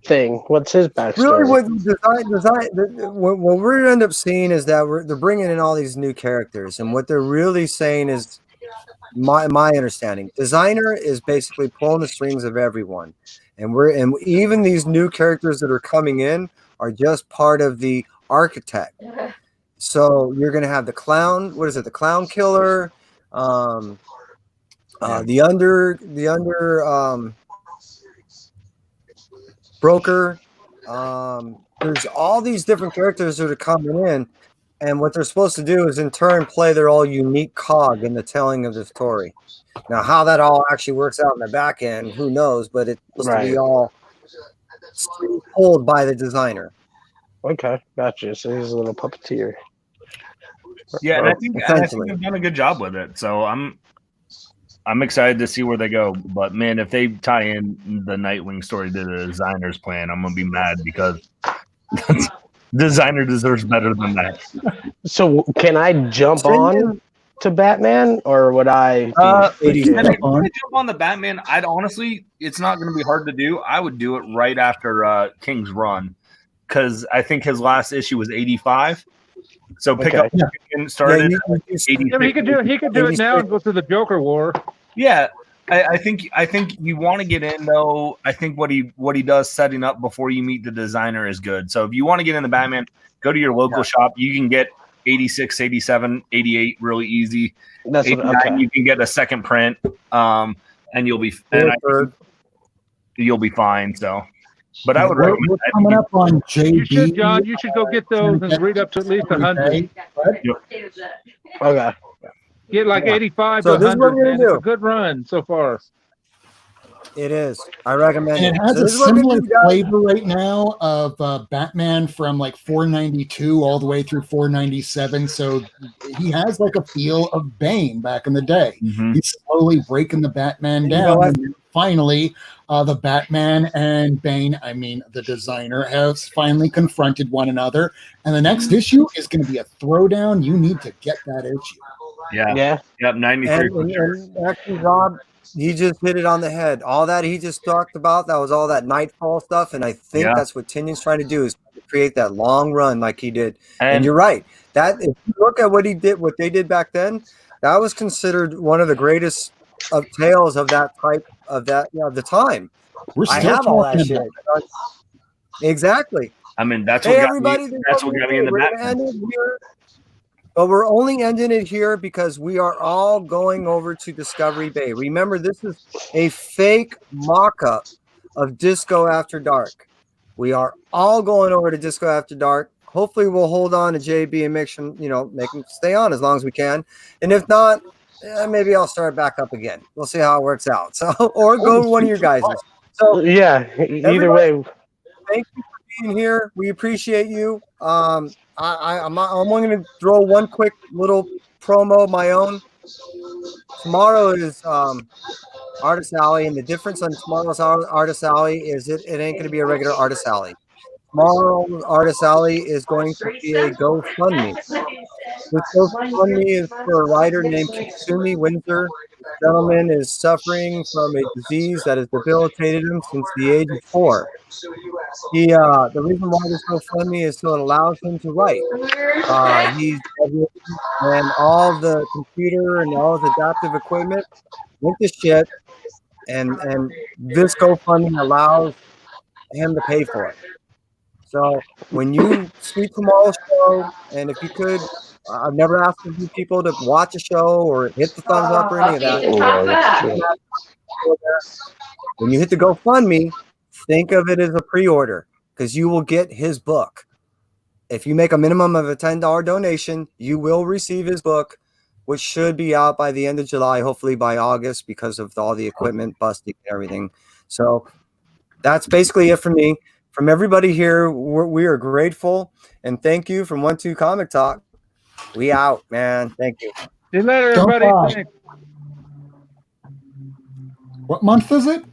thing? What's his backstory? Really, what we're going to end up seeing is that they're bringing in all these new characters, and what they're really saying is, my understanding, designer is basically pulling the strings of everyone, and even these new characters that are coming in are just part of the architect. So you're going to have the clown. What is it? The clown killer. The under broker. There's all these different characters that are coming in, and what they're supposed to do is in turn play their all unique cog in the telling of the story. Now, how that all actually works out in the back end, who knows? But it's supposed to be all pulled by the designer. Okay, gotcha. So he's a little puppeteer. Yeah, and I think they've done a good job with it. So I'm excited to see where they go. But man, if they tie in the Nightwing story to the designer's plan, I'm gonna be mad because Designer deserves better than that. So can I jump on to Batman, or would I? If you Jump on. want to jump on the Batman, I'd honestly, it's not going to be hard to do. I would do it right after King's Run, because I think his last issue was 85. So pick Okay. up and started Yeah, at 86. Yeah, but he could do it now and go through the Joker War. Yeah, I think you want to get in though. I think what he does setting up before you meet the designer is good. So if you want to get in the Batman, go to your local shop. You can get 86, 87, 88 really easy. That's what, 89, okay. you can get a second print, and you'll be you'll be fine. So, but I would We're recommend that. coming up on JB. You should, John. You should go get those and read up to at least 100. Okay. Get like 85 So to this is what 100. we're gonna Man. It's do. a good run so far. It is. I recommend And it it. has So a this is what we're similar gonna do, guys. flavor right now of Batman from like 492 all the way through 497. So he has like a feel of Bane back in the day. Mhm. He's slowly breaking the Batman You know down. what? And then finally, the Batman and Bane, I mean, the designer, has finally confronted one another. And the next issue is going to be a throwdown. You need to get that issue. Yeah. Yeah. Yep. 93. And actually, Rob, he just hit it on the head. All that he just talked about, that was all that Nightfall stuff. And I think Yeah. that's what Tynion's trying to do, is create that long run like he did. And And you're right. That if you look at what they did back then, that was considered one of the greatest of tales of that type of that, the time. We're I still have all that talking shit. about Exactly. I mean, that's Hey, what got everybody, me. That's what got me in the we're gonna Batman. end it here. But we're only ending it here because we are all going over to Discovery Bay. Remember, this is a fake mock-up of Disco After Dark. We are all going over to Disco After Dark. Hopefully, we'll hold on to JB and make him stay on as long as we can. And if not, maybe I'll start back up again. We'll see how it works out. So, or go to one of your guys'. So, Yeah. Either Everybody- way. thank you for being here. We appreciate you. I'm only going to throw one quick little promo of my own. Tomorrow is Artist Alley, and the difference on tomorrow's Artist Alley is it ain't going to be a regular Artist Alley. Tomorrow's Artist Alley is going to be a GoFundMe. This GoFundMe is for a writer named Katsumi Windsor. This gentleman is suffering from a disease that has debilitated him since the age of 4. The reason why this GoFundMe is so it allows him to write. He's and all the computer and all his adaptive equipment went to shit, and this GoFundMe allows him to pay for it. So when you see tomorrow's show, and if you could, I've never asked a few people to watch a show or hit the thumbs up or any of that. When you hit the GoFundMe, think of it as a pre-order, because you will get his book. If you make a minimum of a $10 donation, you will receive his book, which should be out by the end of July, hopefully by August, because of all the equipment busting and everything. So that's basically it for me. From everybody here, we are grateful, and thank you from 1-2 Comic Talk. We out, man. Thank you. See you later, Don't everybody. bye. Thanks. What month is it?